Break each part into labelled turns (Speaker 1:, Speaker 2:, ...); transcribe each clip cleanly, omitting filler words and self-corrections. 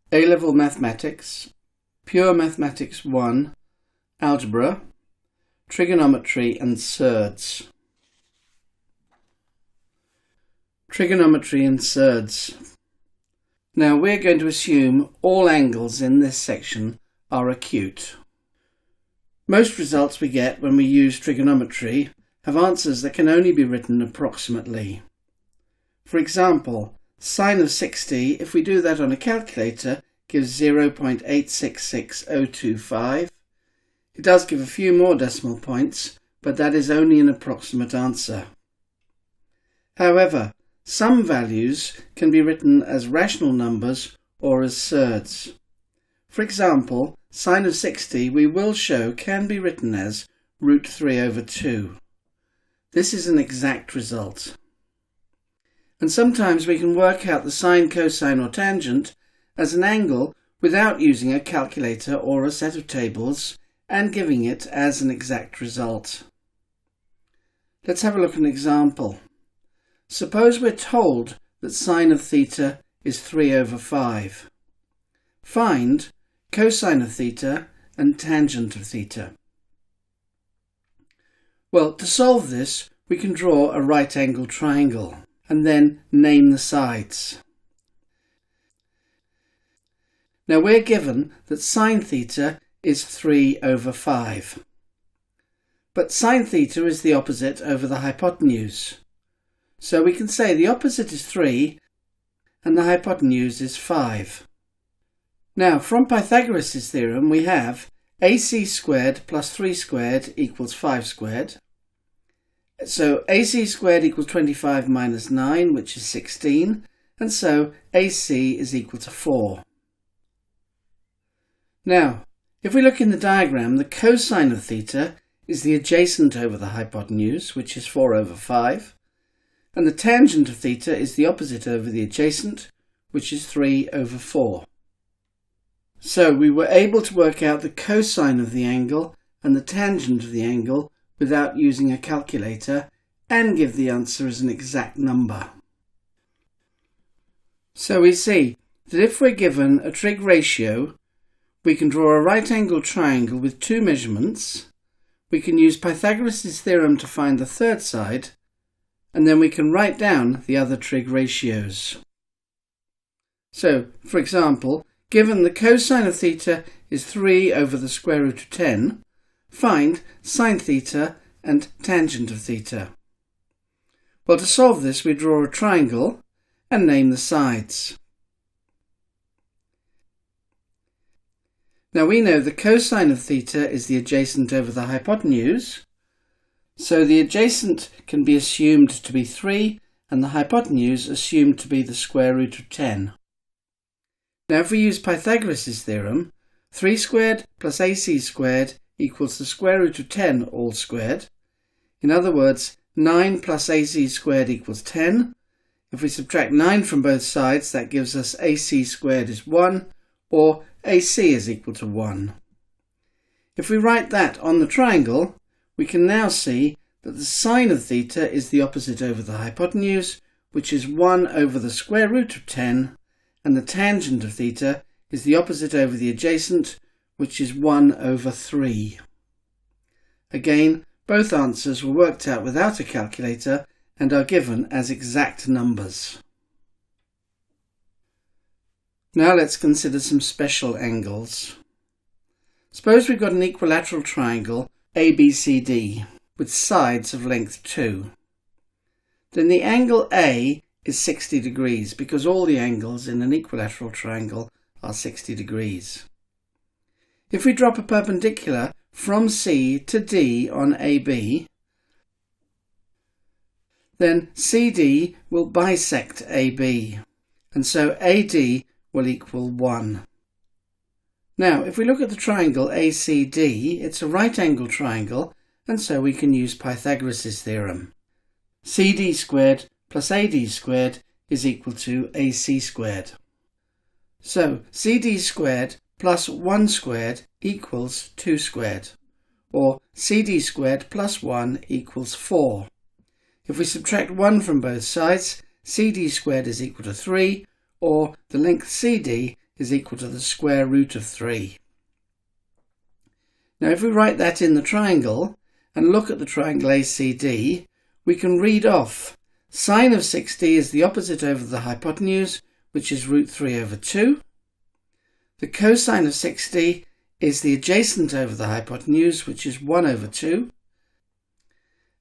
Speaker 1: A-Level Mathematics, Pure Mathematics 1, Algebra, Trigonometry and Surds. Trigonometry and surds. Now we're going to assume all angles in this section are acute. Most results we get when we use trigonometry have answers that can only be written approximately. For example, sine of 60, if we do that on a calculator, gives 0.866025. It does give a few more decimal points, but that is only an approximate answer. However, some values can be written as rational numbers or as surds. For example, sine of 60 we will show can be written as root 3 over 2. This is an exact result. And sometimes we can work out the sine, cosine or tangent as an angle without using a calculator or a set of tables and giving it as an exact result. Let's have a look at an example. Suppose we're told that sine of theta is 3 over 5. Find cosine of theta and tangent of theta. Well, to solve this, we can draw a right-angled triangle and then name the sides. Now we're given that sine theta is 3 over 5. But sine theta is the opposite over the hypotenuse. So we can say the opposite is 3 and the hypotenuse is 5. Now from Pythagoras' theorem we have AC squared plus 3 squared equals 5 squared. So AC squared equals 25 minus 9, which is 16, and so AC is equal to 4. Now, if we look in the diagram, the cosine of theta is the adjacent over the hypotenuse, which is 4 over 5, and the tangent of theta is the opposite over the adjacent, which is 3 over 4. So we were able to work out the cosine of the angle and the tangent of the angle without using a calculator and give the answer as an exact number. So we see that if we're given a trig ratio, we can draw a right-angled triangle with two measurements, we can use Pythagoras' theorem to find the third side, and then we can write down the other trig ratios. So, for example, given the cosine of theta is 3 over the square root of 10, find sine theta and tangent of theta. Well, to solve this, we draw a triangle and name the sides. Now we know the cosine of theta is the adjacent over the hypotenuse, so the adjacent can be assumed to be 3 and the hypotenuse assumed to be the square root of 10. Now if we use Pythagoras' theorem, 3 squared plus AC squared equals the square root of 10 all squared. In other words, 9 plus AC squared equals 10. If we subtract 9 from both sides, that gives us AC squared is 1, or AC is equal to 1. If we write that on the triangle, we can now see that the sine of theta is the opposite over the hypotenuse, which is 1 over the square root of 10, and the tangent of theta is the opposite over the adjacent, which is 1 over 3. Again, both answers were worked out without a calculator and are given as exact numbers. Now let's consider some special angles. Suppose we've got an equilateral triangle ABCD with sides of length 2. Then the angle A is 60 degrees because all the angles in an equilateral triangle are 60 degrees. If we drop a perpendicular from C to D on AB, then CD will bisect AB, and so AD will equal 1. Now, if we look at the triangle ACD, it's a right-angled triangle, and so we can use Pythagoras' theorem. CD squared plus AD squared is equal to AC squared. So, CD squared plus 1 squared equals 2 squared, or CD squared plus 1 equals 4. If we subtract 1 from both sides, CD squared is equal to 3, or the length CD is equal to the square root of 3. Now if we write that in the triangle and look at the triangle ACD, we can read off sine of 60 is the opposite over the hypotenuse, which is root 3 over 2. The cosine of 60 is the adjacent over the hypotenuse, which is 1 over 2.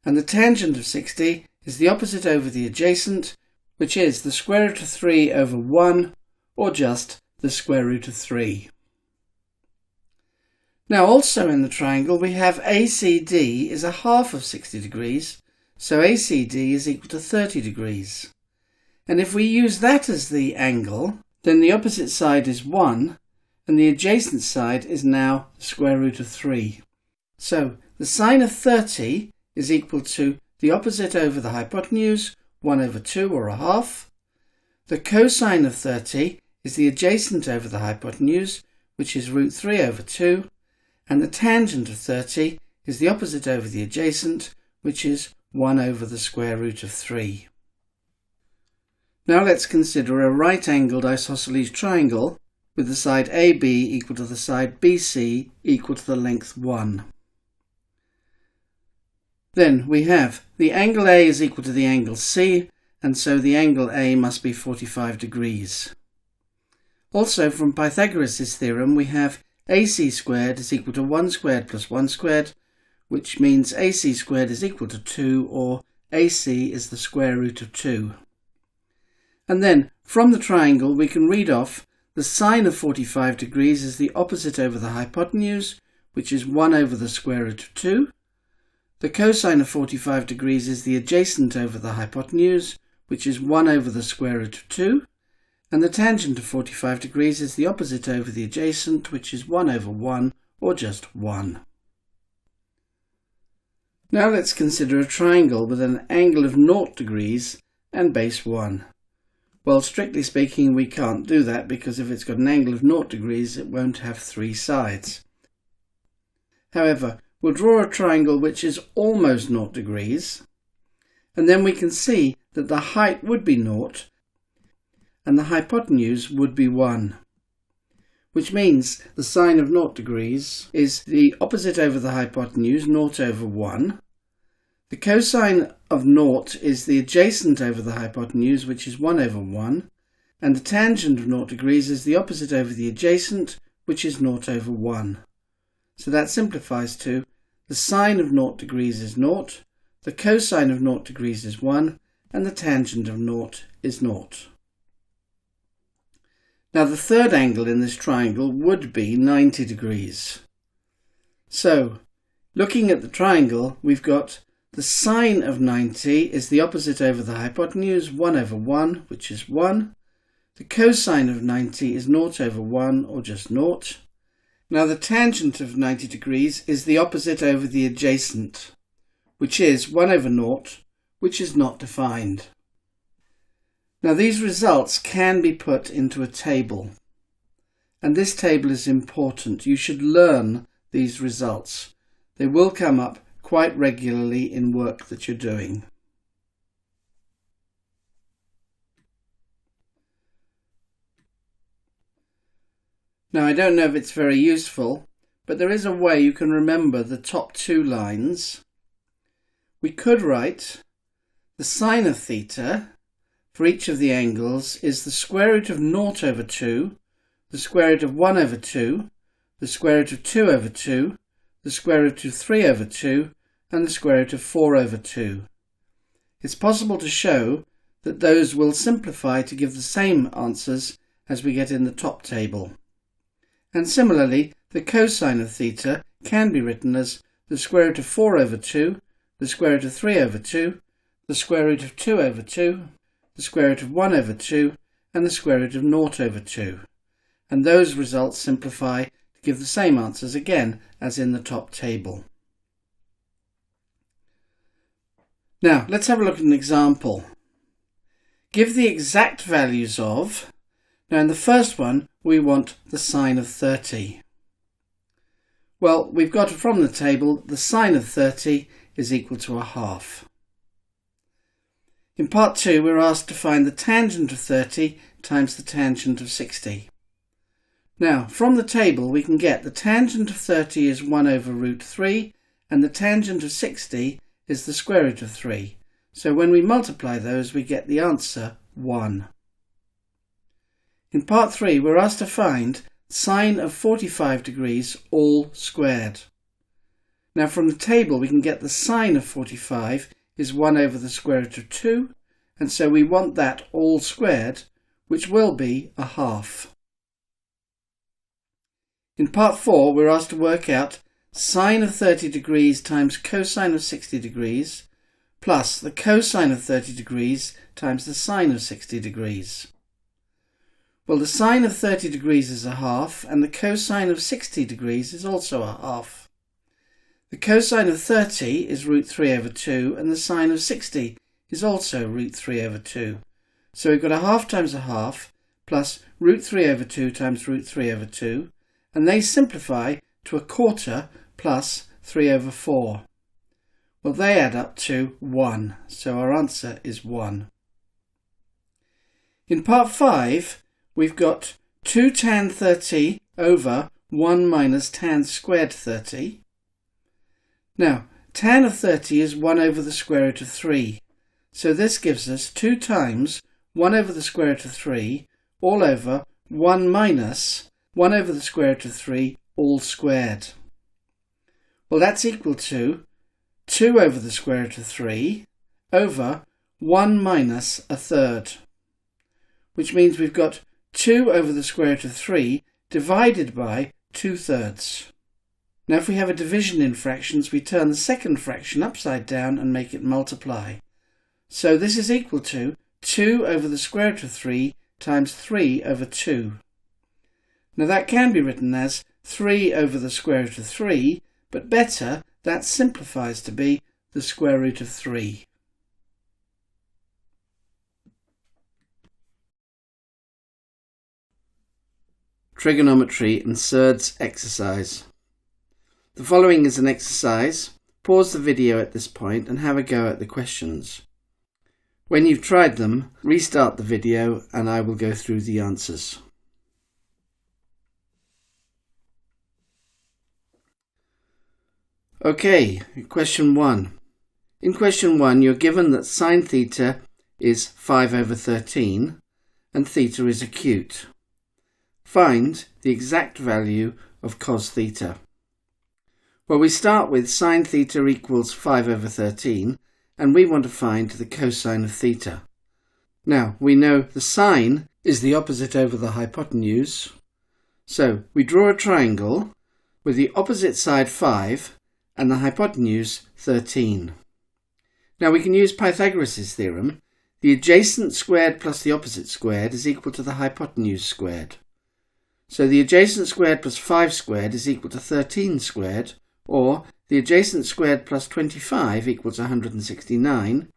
Speaker 1: And the tangent of 60 is the opposite over the adjacent, which is the square root of 3 over 1, or just the square root of 3. Now also in the triangle we have ACD is a half of 60 degrees, so ACD is equal to 30 degrees. And if we use that as the angle, then the opposite side is 1, and the adjacent side is now the square root of 3. So the sine of 30 is equal to the opposite over the hypotenuse, 1 over 2 or a half. The cosine of 30 is the adjacent over the hypotenuse, which is root 3 over 2. And the tangent of 30 is the opposite over the adjacent, which is 1 over the square root of 3. Now let's consider a right-angled isosceles triangle with the side AB equal to the side BC equal to the length 1. Then we have the angle A is equal to the angle C, and so the angle A must be 45 degrees. Also from Pythagoras' theorem we have AC squared is equal to 1 squared plus 1 squared, which means AC squared is equal to 2, or AC is the square root of 2. And then from the triangle we can read off the sine of 45 degrees is the opposite over the hypotenuse, which is 1 over the square root of 2. The cosine of 45 degrees is the adjacent over the hypotenuse, which is 1 over the square root of 2. And the tangent of 45 degrees is the opposite over the adjacent, which is 1 over 1, or just 1. Now let's consider a triangle with an angle of 0 degrees and base 1. Well, strictly speaking, we can't do that because if it's got an angle of 0 degrees, it won't have 3 sides. However, we'll draw a triangle which is almost 0 degrees, and then we can see that the height would be 0, and the hypotenuse would be 1, which means the sine of 0 degrees is the opposite over the hypotenuse, 0 over 1. The cosine of 0 is the adjacent over the hypotenuse, which is 1 over 1, and the tangent of 0 degrees is the opposite over the adjacent, which is 0 over 1. So that simplifies to the sine of 0 degrees is 0, the cosine of 0 degrees is 1, and the tangent of 0 is 0. Now the third angle in this triangle would be 90 degrees. So, looking at the triangle, we've got the sine of 90 is the opposite over the hypotenuse, 1 over 1, which is 1. The cosine of 90 is 0 over 1, or just 0. Now the tangent of 90 degrees is the opposite over the adjacent, which is 1 over 0, which is not defined. Now these results can be put into a table, and this table is important. You should learn these results. They will come up quite regularly in work that you're doing. Now I don't know if it's very useful, but there is a way you can remember the top 2 lines. We could write the sine of theta for each of the angles is the square root of 0 over 2, the square root of 1 over 2, the square root of 2 over 2, the square root of 3 over 2, and the square root of 4 over 2. It's possible to show that those will simplify to give the same answers as we get in the top table. And similarly, the cosine of theta can be written as the square root of 4 over 2, the square root of 3 over 2, the square root of 2 over 2, the square root of 1 over 2, and the square root of 0 over 2. And those results simplify to give the same answers again as in the top table. Now, let's have a look at an example. Give the exact values of... Now, in the first one, we want the sine of 30. Well, we've got from the table the sine of 30 is equal to a half. In part 2, we're asked to find the tangent of 30 times the tangent of 60. Now, from the table we can get the tangent of 30 is 1 over root 3 and the tangent of 60 is the square root of 3. So when we multiply those we get the answer 1. In part 3 we're asked to find sine of 45 degrees all squared. Now from the table we can get the sine of 45 is 1 over the square root of 2, and so we want that all squared, which will be a half. In part 4 we're asked to work out sine of 30 degrees times cosine of 60 degrees plus the cosine of 30 degrees times the sine of 60 degrees. Well, the sine of 30 degrees is a half and the cosine of 60 degrees is also a half. The cosine of 30 is root 3 over 2 and the sine of 60 is also root 3 over 2. So we've got a half times a half plus root 3 over 2 times root 3 over 2, and they simplify to a quarter plus 3 over 4. Well, they add up to 1, so our answer is 1. In part 5 we've got 2 tan 30 over 1 minus tan squared 30. Now, tan of 30 is 1 over the square root of 3, so this gives us 2 times 1 over the square root of 3 all over 1 minus 1 over the square root of 3 all squared. Well, that's equal to 2 over the square root of 3 over 1 minus a third, which means we've got 2 over the square root of 3 divided by 2/3. Now if we have a division in fractions, we turn the second fraction upside down and make it multiply. So this is equal to 2 over the square root of 3 times 3 over 2. Now that can be written as 3 over the square root of 3, but better, that simplifies to be the square root of 3. Trigonometry and surds exercise. The following is an exercise. Pause the video at this point and have a go at the questions. When you've tried them, restart the video and I will go through the answers. Okay, question 1. In question 1 you're given that sine theta is 5 over 13 and theta is acute. Find the exact value of cos theta. Well, we start with sine theta equals 5 over 13 and we want to find the cosine of theta. Now, we know the sine is the opposite over the hypotenuse, so we draw a triangle with the opposite side 5 and the hypotenuse 13. Now we can use Pythagoras' theorem. The adjacent squared plus the opposite squared is equal to the hypotenuse squared. So the adjacent squared plus 5 squared is equal to 13 squared, or the adjacent squared plus 25 equals 169,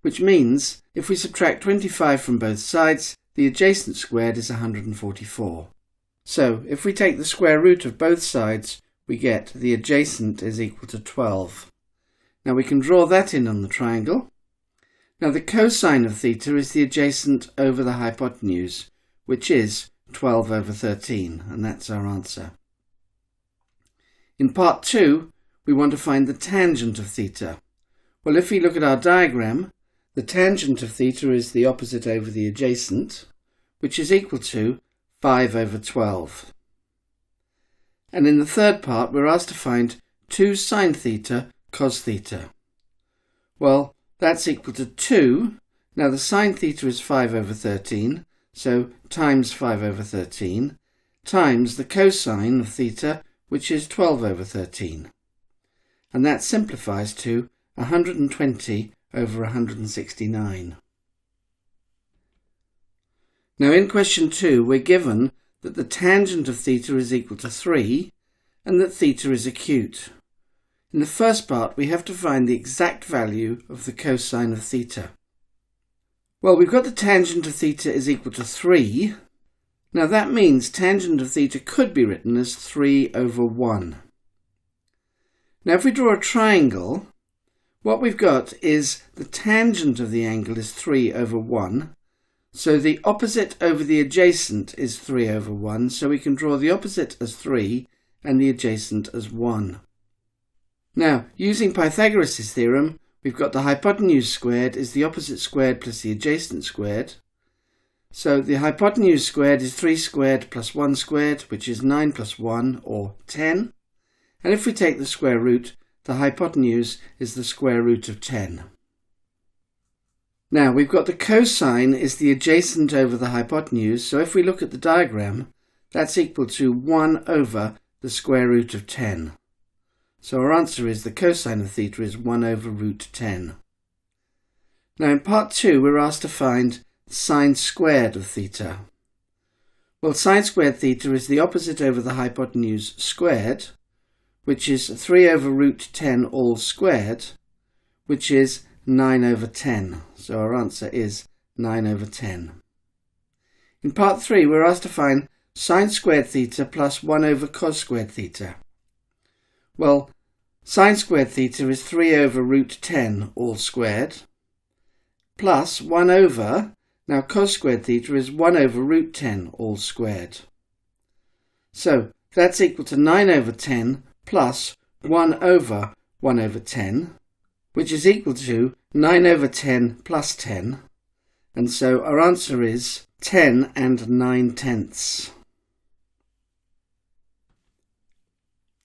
Speaker 1: which means if we subtract 25 from both sides, the adjacent squared is 144. So if we take the square root of both sides, we get the adjacent is equal to 12. Now we can draw that in on the triangle. Now the cosine of theta is the adjacent over the hypotenuse, which is 12 over 13, and that's our answer. In part 2, we want to find the tangent of theta. Well, if we look at our diagram, the tangent of theta is the opposite over the adjacent, which is equal to 5 over 12. And in the third part, we're asked to find 2 sine theta cos theta. Well, that's equal to 2. Now the sine theta is 5 over 13, so times 5 over 13, times the cosine of theta, which is 12 over 13. And that simplifies to 120 over 169. Now in question 2, we're given that the tangent of theta is equal to 3 and that theta is acute. In the first part, we have to find the exact value of the cosine of theta. Well, we've got the tangent of theta is equal to 3. Now that means tangent of theta could be written as 3 over 1. Now if we draw a triangle, what we've got is the tangent of the angle is 3 over 1. So the opposite over the adjacent is 3 over 1, so we can draw the opposite as 3 and the adjacent as 1. Now, using Pythagoras' theorem, we've got the hypotenuse squared is the opposite squared plus the adjacent squared. So the hypotenuse squared is 3 squared plus 1 squared, which is 9 plus 1, or 10. And if we take the square root, the hypotenuse is the square root of 10. Now we've got the cosine is the adjacent over the hypotenuse, so if we look at the diagram, that's equal to 1 over the square root of 10. So our answer is the cosine of theta is 1 over root 10. Now in part 2 we're asked to find sine squared of theta. Well, sine squared theta is the opposite over the hypotenuse squared, which is 3 over root 10 all squared, which is 9 over 10. So our answer is 9 over 10. In part 3 we're asked to find sine squared theta plus 1 over cos squared theta. Well, sine squared theta is 3 over root 10 all squared, plus 1 over, now cos squared theta is 1 over root 10 all squared. So that's equal to 9 over 10 plus 1 over 1 over 10, which is equal to 9 over 10 plus 10. And so our answer is 10 and 9/10.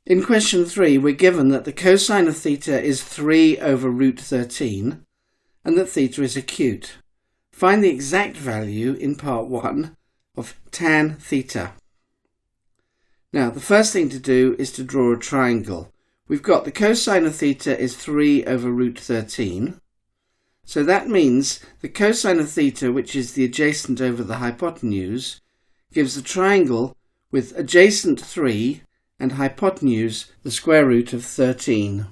Speaker 1: In question 3, we're given that the cosine of theta is 3 over root 13 and that theta is acute. Find the exact value in part 1 of tan theta. Now, the first thing to do is to draw a triangle. We've got the cosine of theta is 3 over root 13. So that means the cosine of theta, which is the adjacent over the hypotenuse, gives a triangle with adjacent 3 and hypotenuse the square root of 13.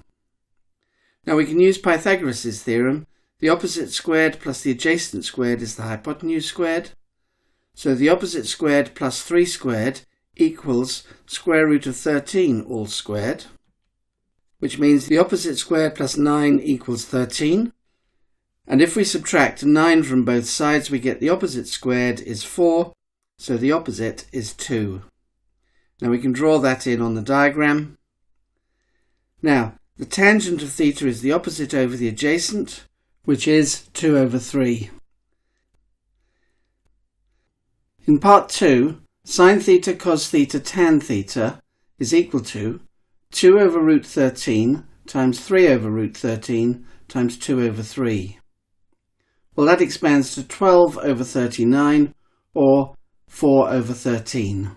Speaker 1: Now we can use Pythagoras' theorem. The opposite squared plus the adjacent squared is the hypotenuse squared. So the opposite squared plus 3 squared equals square root of 13 all squared, which means the opposite squared plus 9 equals 13. And if we subtract 9 from both sides, we get the opposite squared is 4, so the opposite is 2. Now we can draw that in on the diagram. Now, the tangent of theta is the opposite over the adjacent, which is 2 over 3. In part 2, sine theta cos theta tan theta is equal to 2 over root 13 times 3 over root 13 times 2 over 3. Well, that expands to 12 over 39, or 4 over 13.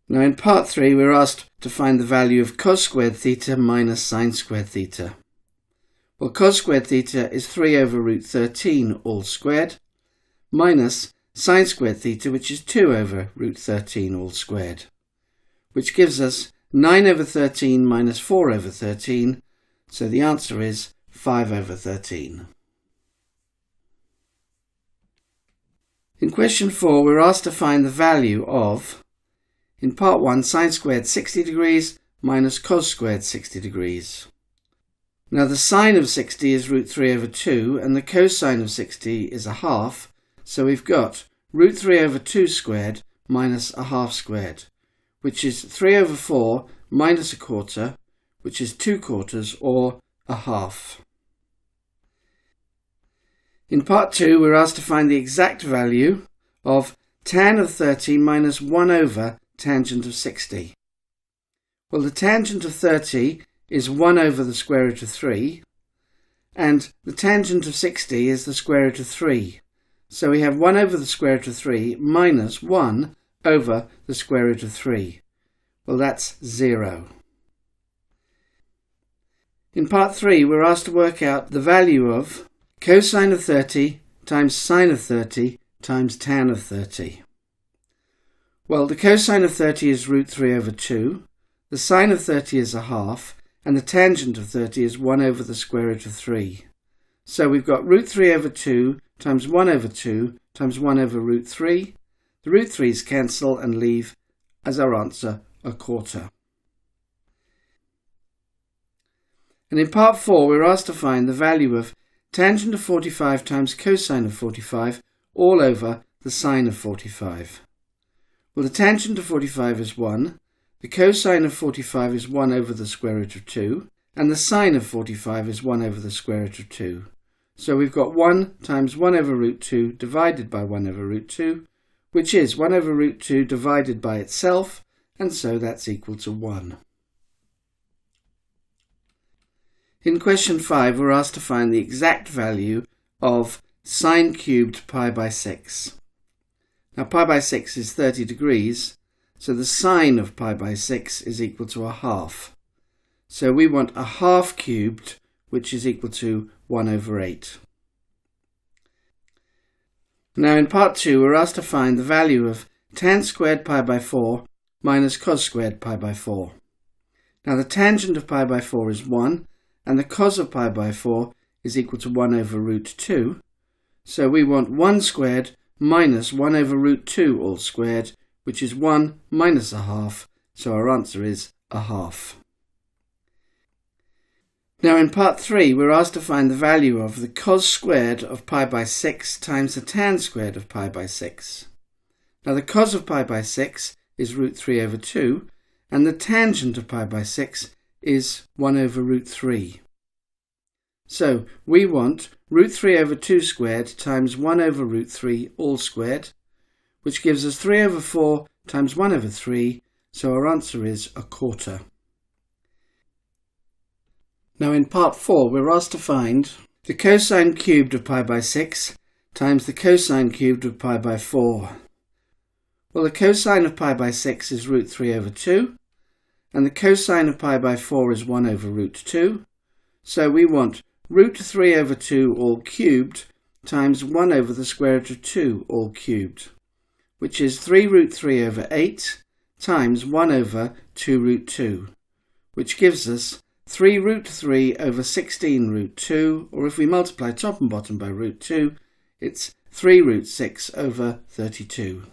Speaker 1: Now in part 3 we're asked to find the value of cos squared theta minus sine squared theta. Well, cos squared theta is 3 over root 13 all squared, minus sine squared theta, which is 2 over root 13 all squared, which gives us 9 over 13 minus 4 over 13, so the answer is 5 over 13. In question 4 we're asked to find the value of, in part 1, sine squared 60 degrees minus cos squared 60 degrees. Now the sine of 60 is root 3 over 2 and the cosine of 60 is a half, so we've got root 3 over 2 squared minus a half squared, which is 3 over 4 minus a quarter, which is 2 quarters, or a half. In part 2 we're asked to find the exact value of tan of 30 minus 1 over tangent of 60. Well, the tangent of 30 is 1 over the square root of 3, and the tangent of 60 is the square root of 3. So we have 1 over the square root of 3 minus 1 over the square root of 3. Well, that's 0. In part 3 we're asked to work out the value of cosine of 30 times sine of 30 times tan of 30. Well, the cosine of 30 is root 3 over 2, the sine of 30 is a half, and the tangent of 30 is 1 over the square root of 3. So we've got root 3 over 2 times 1 over 2 times 1 over root 3. The root 3's cancel and leave as our answer a quarter. And in part 4 we're asked to find the value of tangent of 45 times cosine of 45, all over the sine of 45. Well, the tangent of 45 is 1, the cosine of 45 is 1 over the square root of 2, and the sine of 45 is 1 over the square root of 2. So we've got 1 times 1 over root 2 divided by 1 over root 2, which is 1 over root 2 divided by itself, and so that's equal to 1. In question 5, we're asked to find the exact value of sine cubed pi by 6. Now pi by 6 is 30 degrees, so the sine of pi by 6 is equal to a half. So we want a half cubed, which is equal to 1 over 8. Now in part 2, we're asked to find the value of tan squared pi by 4 minus cos squared pi by 4. Now the tangent of pi by 4 is 1, and the cos of pi by 4 is equal to 1 over root 2. So we want 1 squared minus 1 over root 2 all squared, which is 1 minus a half, so our answer is a half. Now in part 3, we're asked to find the value of the cos squared of pi by 6 times the tan squared of pi by 6. Now the cos of pi by 6 is root 3 over 2, and the tangent of pi by 6 is 1 over root 3. So we want root 3 over 2 squared times 1 over root 3 all squared, which gives us 3 over 4 times 1 over 3, so our answer is a quarter. Now in part 4, we're asked to find the cosine cubed of pi by 6 times the cosine cubed of pi by 4. Well, the cosine of pi by 6 is root 3 over 2, and the cosine of pi by 4 is 1 over root 2, so we want root 3 over 2 all cubed times 1 over the square root of 2 all cubed, which is 3 root 3 over 8 times 1 over 2 root 2, which gives us 3 root 3 over 16 root 2, or if we multiply top and bottom by root 2, it's 3 root 6 over 32.